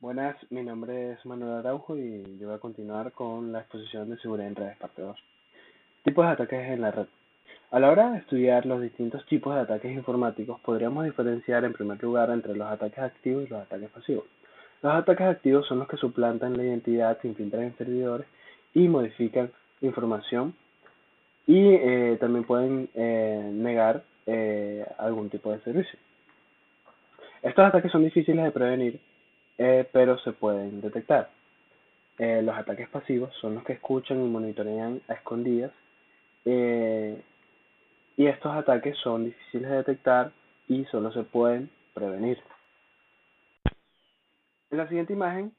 Buenas, mi nombre es Manuel Araujo y yo voy a continuar con la exposición de seguridad en redes, parte 2. Tipos de ataques en la red. A la hora de estudiar los distintos tipos de ataques informáticos, podríamos diferenciar en primer lugar entre los ataques activos y los ataques pasivos. Los ataques activos son los que suplantan la identidad, se infiltran en servidores y modifican información y también pueden negar algún tipo de servicio. Estos ataques son difíciles de prevenir, pero se pueden detectar. Los ataques pasivos son los que escuchan y monitorean a escondidas, eh, y estos ataques son difíciles de detectar y solo se pueden prevenir. En la siguiente imagen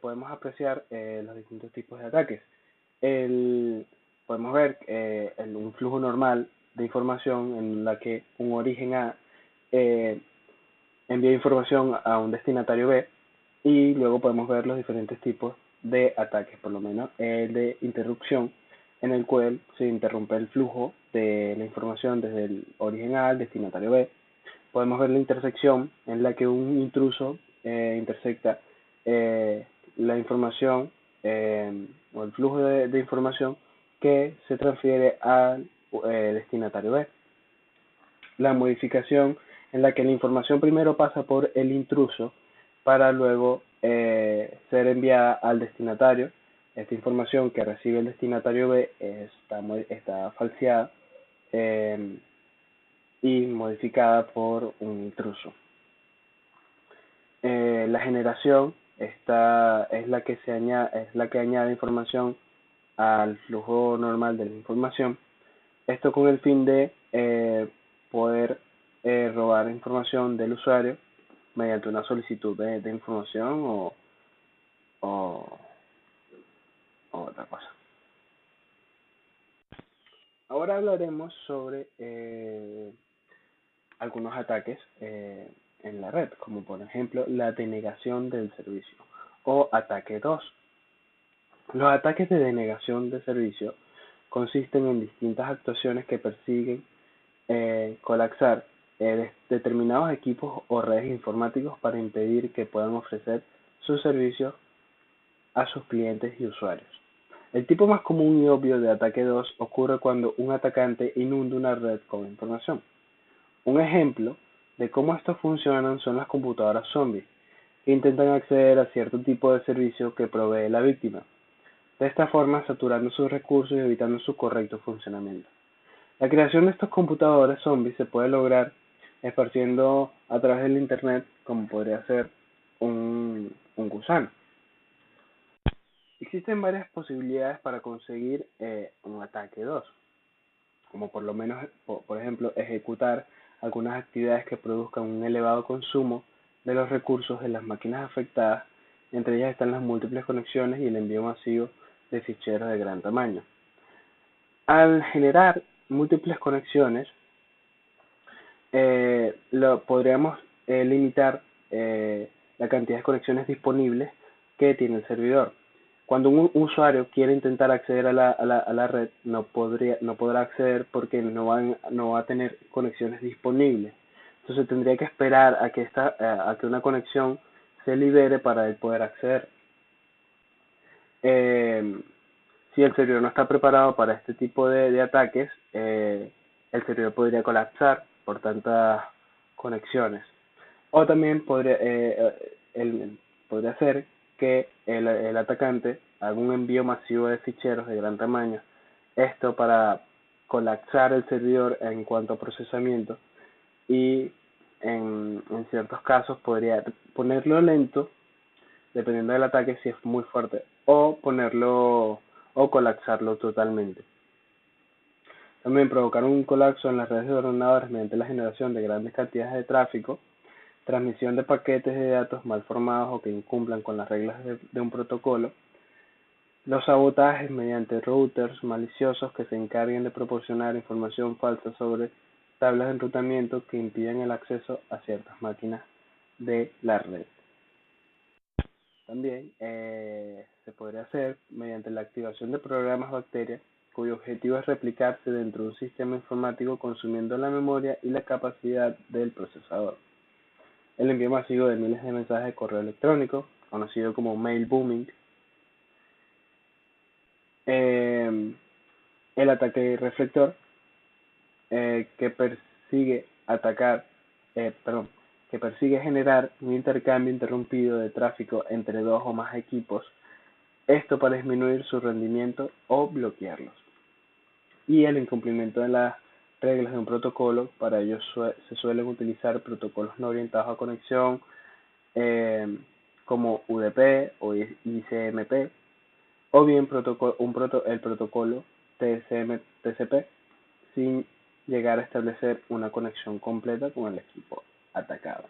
podemos apreciar los distintos tipos de ataques. El- Podemos ver un flujo normal de información en la que un origen A eh, envía información a un destinatario B, y luego podemos ver los diferentes tipos de ataques, por lo menos el de interrupción, en el cual se interrumpe el flujo de la información desde el origen A al destinatario B. Podemos ver la intersección, en la que un intruso intersecta la información o el flujo de información que se transfiere al destinatario B. La modificación, en la que la información primero pasa por el intruso para luego ser enviada al destinatario. Esta información que recibe el destinatario B está falseada eh, y modificada por un intruso. La generación es la que añade información al flujo normal de la información. Esto con el fin de poder robar información del usuario mediante una solicitud de información o, o otra cosa. Ahora hablaremos sobre algunos ataques en la red, como por ejemplo la denegación del servicio o ataque 2. Los ataques de denegación de servicio consisten en distintas actuaciones que persiguen colapsar determinados equipos o redes informáticos para impedir que puedan ofrecer sus servicios a sus clientes y usuarios. El tipo más común y obvio de ataque 2 ocurre cuando un atacante inunda una red con información. Un ejemplo de cómo estos funcionan son las computadoras zombies, que intentan acceder a cierto tipo de servicio que provee la víctima, de esta forma saturando sus recursos y evitando su correcto funcionamiento. La creación de estos computadores zombies se puede lograr esparciendo a través del internet, como podría ser un gusano. Existen varias posibilidades para conseguir un ataque 2, como por lo menos, por ejemplo, ejecutar algunas actividades que produzcan un elevado consumo de los recursos de las máquinas afectadas. Entre ellas están las múltiples conexiones y el envío masivo de ficheros de gran tamaño. Al generar múltiples conexiones, podríamos limitar la cantidad de conexiones disponibles que tiene el servidor. Cuando un usuario quiere intentar acceder a la red, no podrá acceder porque no va a tener conexiones disponibles. Entonces tendría que esperar a que una conexión se libere para él poder acceder. Eh, si el servidor no está preparado para este tipo de ataques, el servidor podría colapsar por tantas conexiones. O también podría ser que el atacante haga un envío masivo de ficheros de gran tamaño. Esto para colapsar el servidor en cuanto a procesamiento, y en ciertos casos podría ponerlo lento dependiendo del ataque si es muy fuerte, o colapsarlo totalmente. También provocar un colapso en las redes de ordenadores mediante la generación de grandes cantidades de tráfico, transmisión de paquetes de datos mal formados o que incumplan con las reglas de un protocolo, los sabotajes mediante routers maliciosos que se encarguen de proporcionar información falsa sobre tablas de enrutamiento que impidan el acceso a ciertas máquinas de la red. También se podría hacer mediante la activación de programas bacterias cuyo objetivo es replicarse dentro de un sistema informático consumiendo la memoria y la capacidad del procesador. el envío masivo de miles de mensajes de correo electrónico, conocido como mail booming, el ataque reflector, que persigue atacar, que persigue generar un intercambio interrumpido de tráfico entre dos o más equipos, esto para disminuir su rendimiento o bloquearlos. Y el incumplimiento de las reglas de un protocolo, para ello se suelen utilizar protocolos no orientados a conexión, como UDP o ICMP, o bien el protocolo TCP, sin llegar a establecer una conexión completa con el equipo atacado.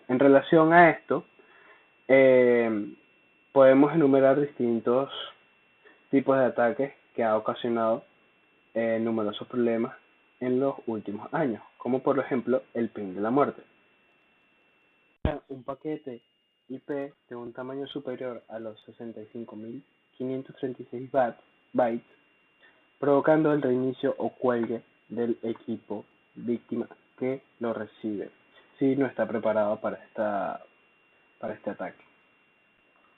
En relación a esto, podemos enumerar distintos tipos de ataques que ha ocasionado numerosos problemas en los últimos años, como por ejemplo el ping de la muerte. Un paquete IP de un tamaño superior a los 65.536 bytes, provocando el reinicio o cuelgue del equipo víctima que lo recibe, si no está preparado para este ataque.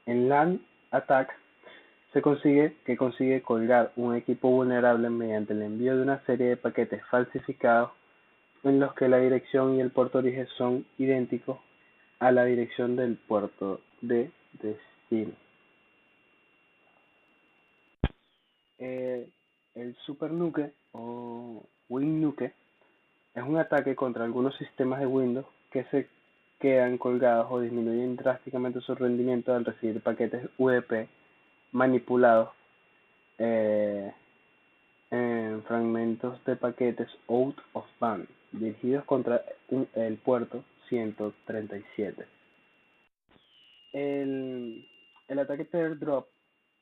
En LAN attack se consigue colgar un equipo vulnerable mediante el envío de una serie de paquetes falsificados en los que la dirección y el puerto de origen son idénticos a la dirección del puerto de destino. El Super Nuke o WinNuke es un ataque contra algunos sistemas de Windows que se quedan colgados o disminuyen drásticamente su rendimiento al recibir paquetes UDP manipulados en fragmentos de paquetes out of band dirigidos contra el puerto 137. El ataque Pair Drop,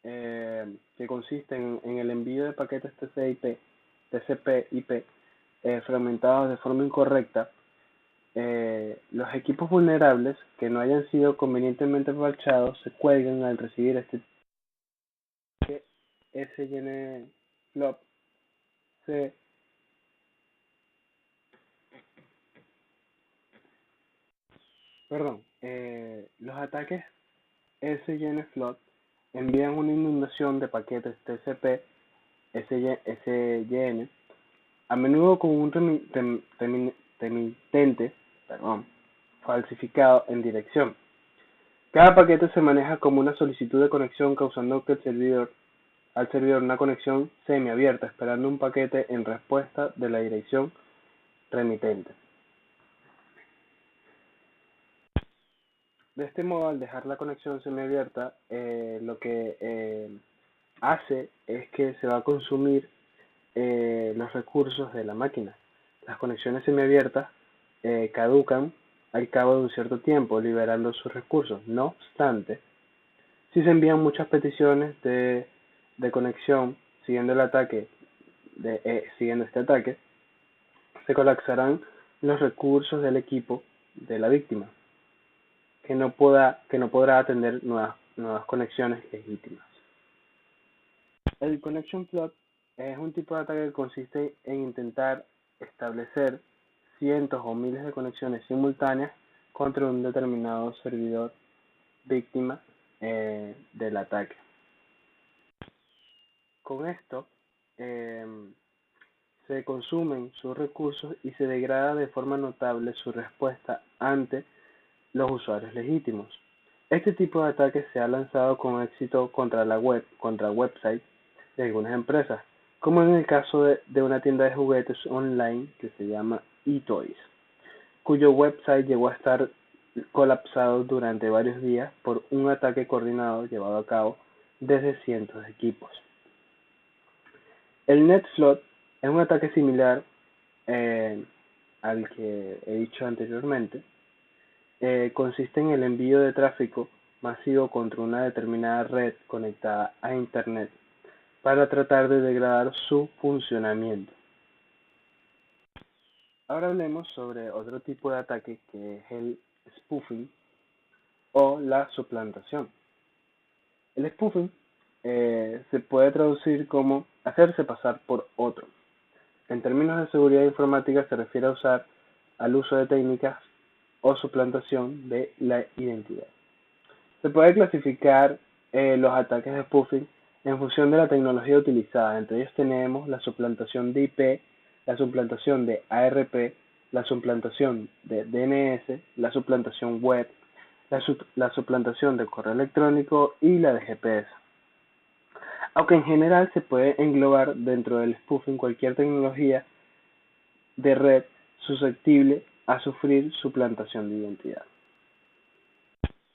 que consiste en el envío de paquetes TCP/IP fragmentados de forma incorrecta. Los equipos vulnerables que no hayan sido convenientemente parchados se cuelgan al recibir este SYN-Flop los ataques SYN-Flood envían una inundación de paquetes TCP SYN, a menudo con un remitente falsificado en dirección. Cada paquete se maneja como una solicitud de conexión, causando que al servidor una conexión semiabierta, esperando un paquete en respuesta de la dirección remitente. De este modo, al dejar la conexión semiabierta, lo que hace es que se va a consumir los recursos de la máquina. Las conexiones semiabiertas caducan al cabo de un cierto tiempo, liberando sus recursos. No obstante, si se envían muchas peticiones de conexión siguiendo este ataque, se colapsarán los recursos del equipo de la víctima, que no podrá atender nuevas conexiones legítimas. El Connection Plot es un tipo de ataque que consiste en intentar establecer cientos o miles de conexiones simultáneas contra un determinado servidor víctima del ataque. Con esto se consumen sus recursos y se degrada de forma notable su respuesta ante los usuarios legítimos. Este tipo de ataque se ha lanzado con éxito contra websites de algunas empresas, como en el caso de una tienda de juguetes online que se llama eToys, cuyo website llegó a estar colapsado durante varios días por un ataque coordinado llevado a cabo desde cientos de equipos. El NetFlood es un ataque similar al que he dicho anteriormente. Consiste en el envío de tráfico masivo contra una determinada red conectada a Internet para tratar de degradar su funcionamiento. Ahora hablemos sobre otro tipo de ataque, que es el spoofing o la suplantación. El spoofing se puede traducir como hacerse pasar por otro. En términos de seguridad informática se refiere al uso de técnicas o suplantación de la identidad. Se puede clasificar los ataques de spoofing en función de la tecnología utilizada. Entre ellos tenemos la suplantación de IP, la suplantación de ARP, la suplantación de DNS, la suplantación web, la suplantación de correo electrónico y la de GPS. Aunque en general se puede englobar dentro del spoofing cualquier tecnología de red susceptible a sufrir suplantación de identidad.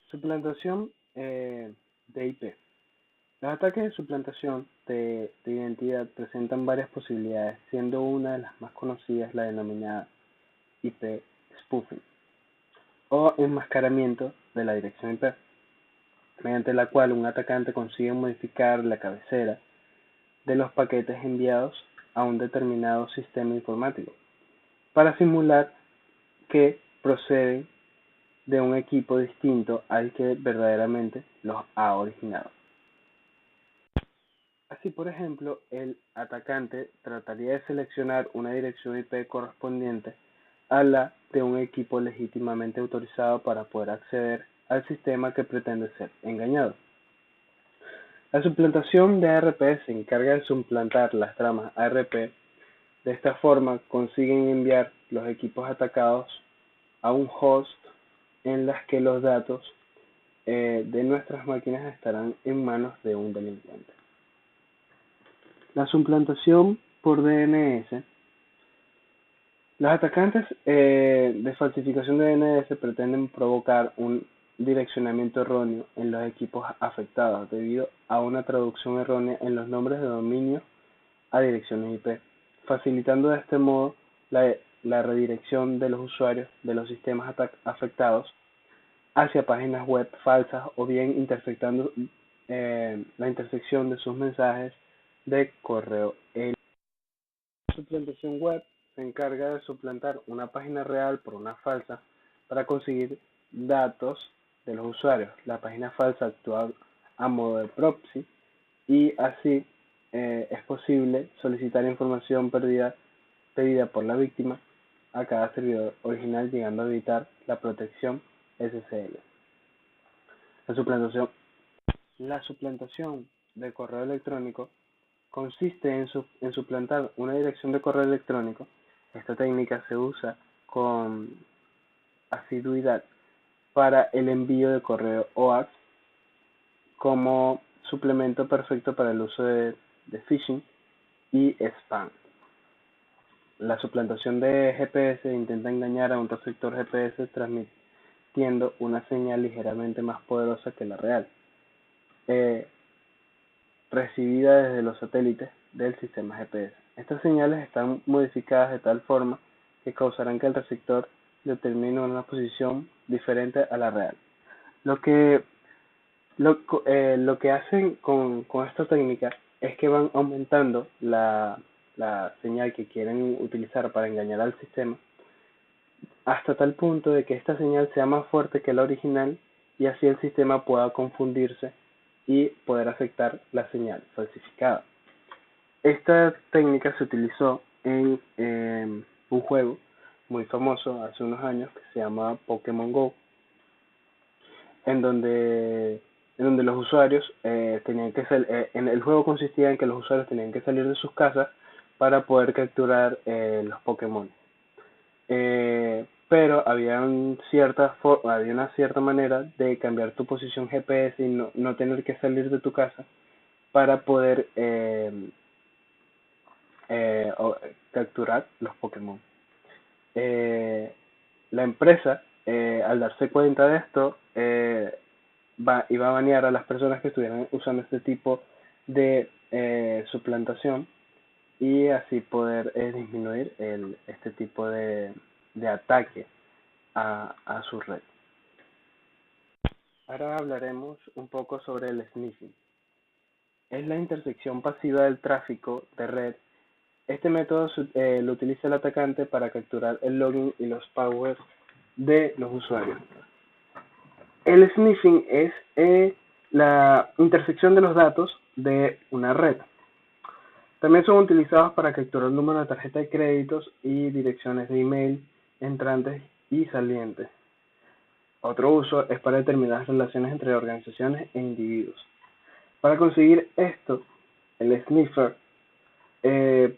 Suplantación de IP. Los ataques de suplantación de identidad presentan varias posibilidades, siendo una de las más conocidas la denominada IP spoofing o enmascaramiento de la dirección IP, mediante la cual un atacante consigue modificar la cabecera de los paquetes enviados a un determinado sistema informático para simular que proceden de un equipo distinto al que verdaderamente los ha originado. Así, por ejemplo, el atacante trataría de seleccionar una dirección IP correspondiente a la de un equipo legítimamente autorizado para poder acceder al sistema que pretende ser engañado. La suplantación de ARP se encarga de suplantar las tramas ARP. De esta forma consiguen enviar los equipos atacados a un host en las que los datos de nuestras máquinas estarán en manos de un delincuente. La suplantación por DNS. Los atacantes de falsificación de DNS pretenden provocar un direccionamiento erróneo en los equipos afectados debido a una traducción errónea en los nombres de dominio a direcciones IP, facilitando de este modo la redirección de los usuarios de los sistemas afectados hacia páginas web falsas o bien interceptando la intersección de sus mensajes de correo electrónico. La suplantación web se encarga de suplantar una página real por una falsa para conseguir datos de los usuarios. La página falsa actúa a modo de proxy y así es posible solicitar información pedida por la víctima a cada servidor original, llegando a evitar la protección SSL. La suplantación de correo electrónico consiste en suplantar una dirección de correo electrónico. Esta técnica se usa con asiduidad para el envío de correo OAX como suplemento perfecto para el uso de phishing y spam. La suplantación de GPS intenta engañar a un receptor GPS transmitiendo una señal ligeramente más poderosa que la real, recibida desde los satélites del sistema GPS. Estas señales están modificadas de tal forma que causarán que el receptor determine una posición diferente a la real. Lo que hacen con esta técnica es que van aumentando la señal que quieren utilizar para engañar al sistema hasta tal punto de que esta señal sea más fuerte que la original y así el sistema pueda confundirse y poder aceptar la señal falsificada. Esta técnica se utilizó en un juego muy famoso hace unos años que se llama Pokémon Go, en donde los usuarios tenían que en el juego consistía en que los usuarios tenían que salir de sus casas para poder capturar los Pokémon. Pero había una cierta manera de cambiar tu posición GPS y no tener que salir de tu casa para poder capturar los Pokémon. La empresa, al darse cuenta de esto, iba a banear a las personas que estuvieran usando este tipo de suplantación y así poder disminuir este tipo de ataque a su red. Ahora hablaremos un poco sobre el sniffing. Es la intersección pasiva del tráfico de red. Este método lo utiliza el atacante para capturar el login y los passwords de los usuarios. El sniffing es la intersección de los datos de una red. También son utilizados para capturar el número de tarjeta de créditos y direcciones de email entrantes y salientes. Otro uso es para determinar las relaciones entre organizaciones e individuos. Para conseguir esto, el sniffer eh,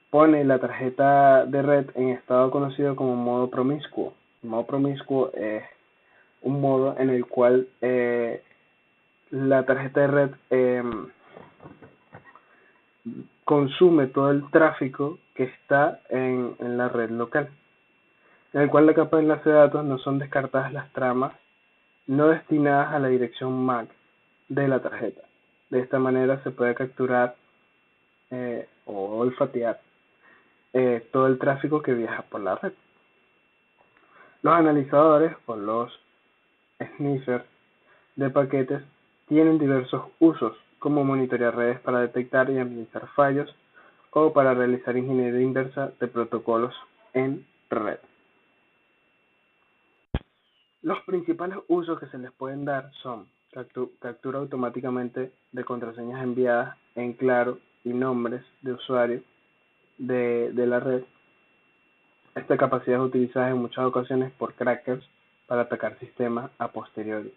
pone la tarjeta de red en estado conocido como modo promiscuo. El modo promiscuo es un modo en el cual la tarjeta de red consume todo el tráfico que está en la red local, en el cual la capa de enlace de datos no son descartadas las tramas no destinadas a la dirección MAC de la tarjeta. De esta manera se puede capturar o olfatear todo el tráfico que viaja por la red. Los analizadores o los sniffers de paquetes tienen diversos usos, como monitorear redes para detectar y analizar fallos o para realizar ingeniería inversa de protocolos en red. Los principales usos que se les pueden dar son captura automáticamente de contraseñas enviadas en claro y nombres de usuario de la red. Esta capacidad es utilizada en muchas ocasiones por crackers para atacar sistemas a posteriori.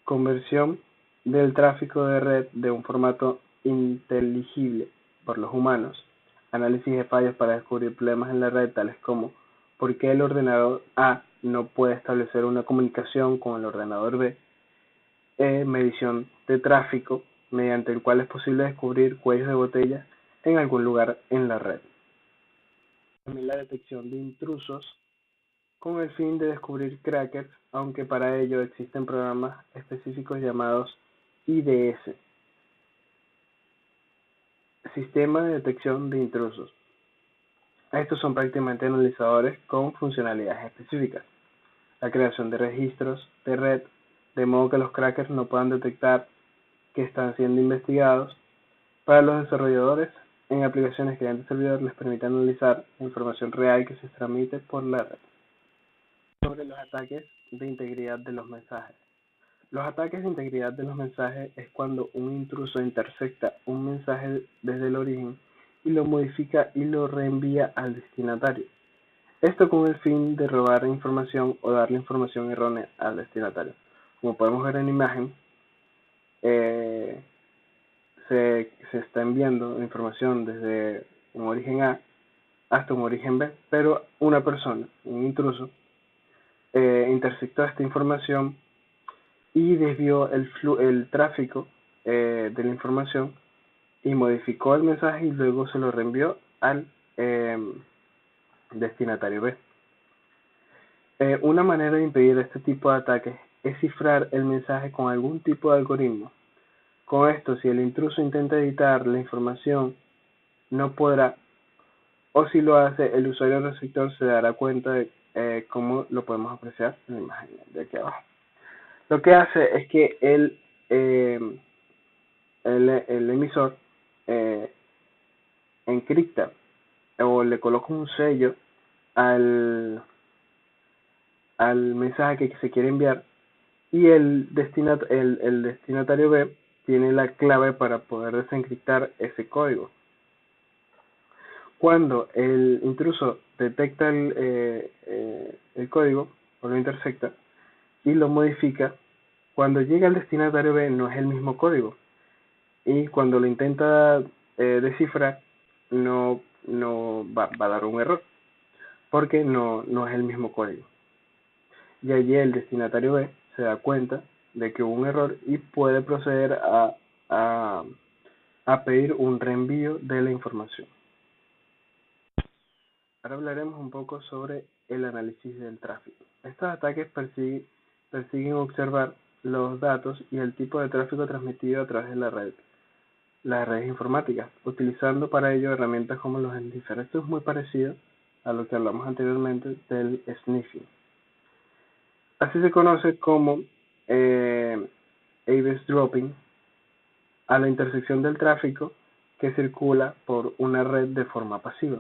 Conversión del tráfico de red de un formato inteligible por los humanos. Análisis de fallos para descubrir problemas en la red, tales como por qué el ordenador A no puede establecer una comunicación con el ordenador B. Medición de tráfico, mediante el cual es posible descubrir cuellos de botella en algún lugar en la red. También la detección de intrusos con el fin de descubrir crackers, aunque para ello existen programas específicos llamados IDS, Sistema de Detección de Intrusos. Estos son prácticamente analizadores con funcionalidades específicas. La creación de registros de red, de modo que los crackers no puedan detectar que están siendo investigados. Para los desarrolladores, en aplicaciones cliente-servidor les permite analizar la información real que se transmite por la red. Sobre los ataques de integridad de los mensajes. Los ataques de integridad de los mensajes es cuando un intruso intercepta un mensaje desde el origen y lo modifica y lo reenvía al destinatario. Esto con el fin de robar información o darle información errónea al destinatario. Como podemos ver en la imagen, se está enviando información desde un origen A hasta un origen B, pero una persona, un intruso, interceptó esta información y desvió el tráfico de la información y modificó el mensaje y luego se lo reenvió al destinatario B. Una manera de impedir este tipo de ataques es cifrar el mensaje con algún tipo de algoritmo. Con esto, si el intruso intenta editar la información, no podrá, o si lo hace, el usuario receptor se dará cuenta de cómo lo podemos apreciar en la imagen de aquí abajo. Lo que hace es que el emisor eh, encripta o le coloca un sello al, al mensaje que se quiere enviar y el destinatario B tiene la clave para poder desencriptar ese código. Cuando el intruso detecta el código o lo intercepta y lo modifica, cuando llega al destinatario B no es el mismo código y cuando lo intenta descifrar no va a dar un error porque no es el mismo código. Y allí el destinatario B se da cuenta de que hubo un error y puede proceder a, a pedir un reenvío de la información. Ahora hablaremos un poco sobre el análisis del tráfico. Estos ataques persiguen observar los datos y el tipo de tráfico transmitido a través de las redes informáticas, utilizando para ello herramientas como los sniffers. Esto es muy parecido a lo que hablamos anteriormente del sniffing. Así se conoce como eavesdropping a la intersección del tráfico que circula por una red de forma pasiva,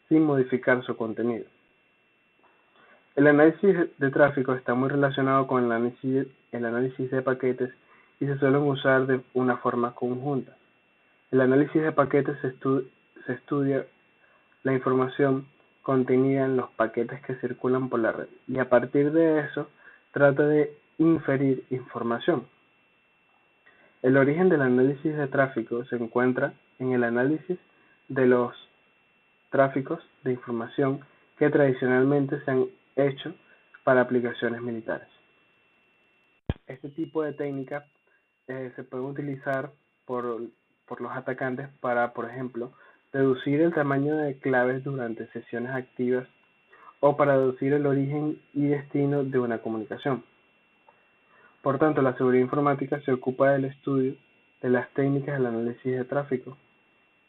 sin modificar su contenido. El análisis de tráfico está muy relacionado con el análisis de paquetes y se suelen usar de una forma conjunta. El análisis de paquetes se estudia la información contenida en los paquetes que circulan por la red y a partir de eso trata de inferir información. El origen del análisis de tráfico se encuentra en el análisis de los tráficos de información que tradicionalmente se han hecho para aplicaciones militares. Este tipo de técnicas se puede utilizar por los atacantes para, por ejemplo, reducir el tamaño de claves durante sesiones activas o para deducir el origen y destino de una comunicación. Por tanto, la seguridad informática se ocupa del estudio de las técnicas del análisis de tráfico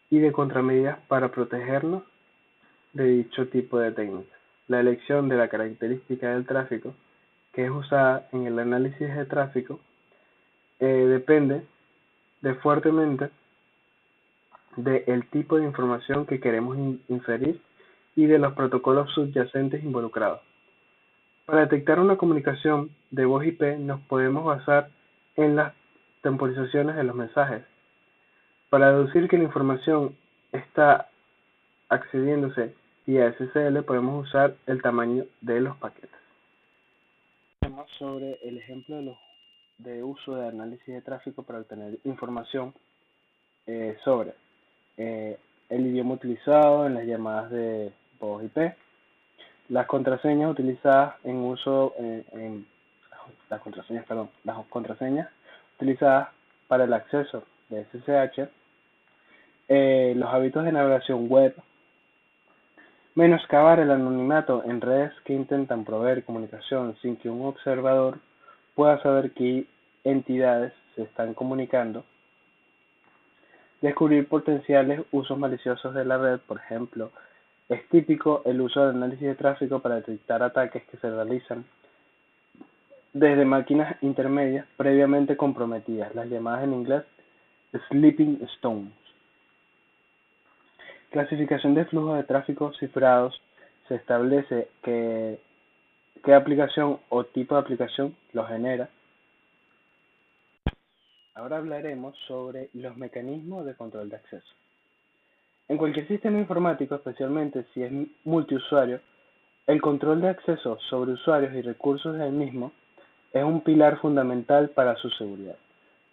y de contramedidas para protegernos de dicho tipo de técnica. La elección de la característica del tráfico que es usada en el análisis de tráfico depende fuertemente del tipo de información que queremos inferir y de los protocolos subyacentes involucrados. Para detectar una comunicación de voz IP nos podemos basar en las temporizaciones de los mensajes. Para deducir que la información está accediéndose vía SSL podemos usar el tamaño de los paquetes. Hablamos sobre el ejemplo de uso de análisis de tráfico para obtener información sobre el idioma utilizado en las llamadas de voz IP, las contraseñas utilizadas las contraseñas utilizadas para el acceso de SSH, los hábitos de navegación web, menoscabar el anonimato en redes que intentan proveer comunicación sin que un observador pueda saber qué entidades se están comunicando, descubrir potenciales usos maliciosos de la red. Por ejemplo, es típico el uso del análisis de tráfico para detectar ataques que se realizan desde máquinas intermedias previamente comprometidas, las llamadas en inglés sleeping stones. Clasificación de flujos de tráfico cifrados. Se establece qué aplicación o tipo de aplicación lo genera. Ahora hablaremos sobre los mecanismos de control de acceso. En cualquier sistema informático, especialmente si es multiusuario, el control de acceso sobre usuarios y recursos del mismo es un pilar fundamental para su seguridad.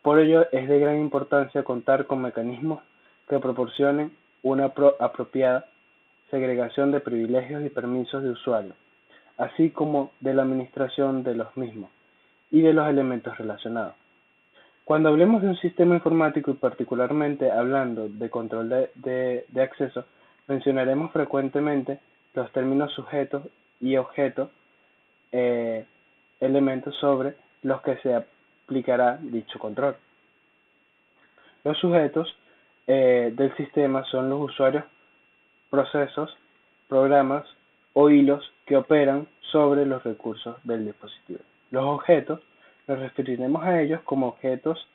Por ello, es de gran importancia contar con mecanismos que proporcionen una apropiada segregación de privilegios y permisos de usuario, así como de la administración de los mismos y de los elementos relacionados. Cuando hablemos de un sistema informático y particularmente hablando de control de acceso, mencionaremos frecuentemente los términos sujetos y objetos, elementos sobre los que se aplicará dicho control. Los sujetos del sistema son los usuarios, procesos, programas o hilos que operan sobre los recursos del dispositivo. Los objetos nos referiremos a ellos como objetos,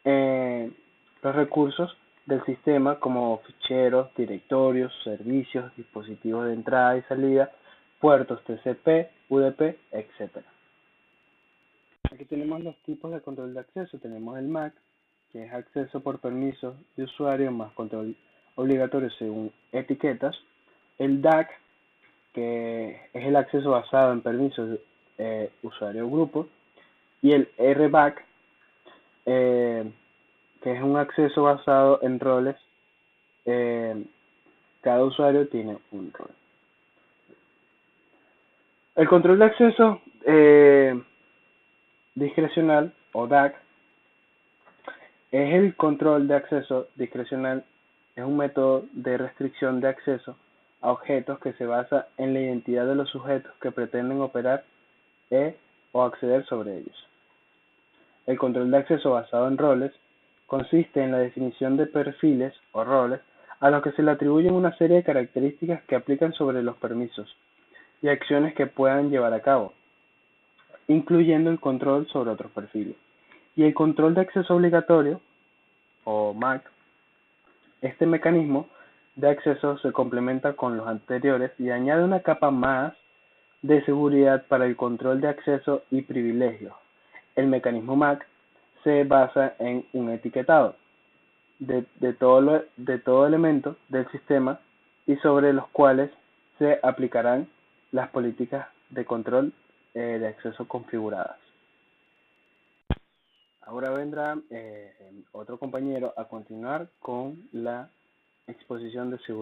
los recursos del sistema como ficheros, directorios, servicios, dispositivos de entrada y salida, puertos TCP, UDP, etc. Aquí tenemos los tipos de control de acceso. Tenemos el MAC, que es acceso por permiso de usuario más control obligatorio según etiquetas. El DAC, que es el acceso basado en permisos de usuario o grupo. Y el RBAC, que es un acceso basado en roles. Cada usuario tiene un rol. El control de acceso discrecional o DAC es el control de acceso discrecional. Es un método de restricción de acceso a objetos que se basa en la identidad de los sujetos que pretenden operar o acceder sobre ellos. El control de acceso basado en roles consiste en la definición de perfiles o roles a los que se le atribuyen una serie de características que aplican sobre los permisos y acciones que puedan llevar a cabo, incluyendo el control sobre otros perfiles. Y el control de acceso obligatorio, o MAC, este mecanismo de acceso se complementa con los anteriores y añade una capa más de seguridad para el control de acceso y privilegios. El mecanismo MAC se basa en un etiquetado de todo elemento del sistema y sobre los cuales se aplicarán las políticas de control de acceso configuradas. Ahora vendrá otro compañero a continuar con la exposición de seguridad.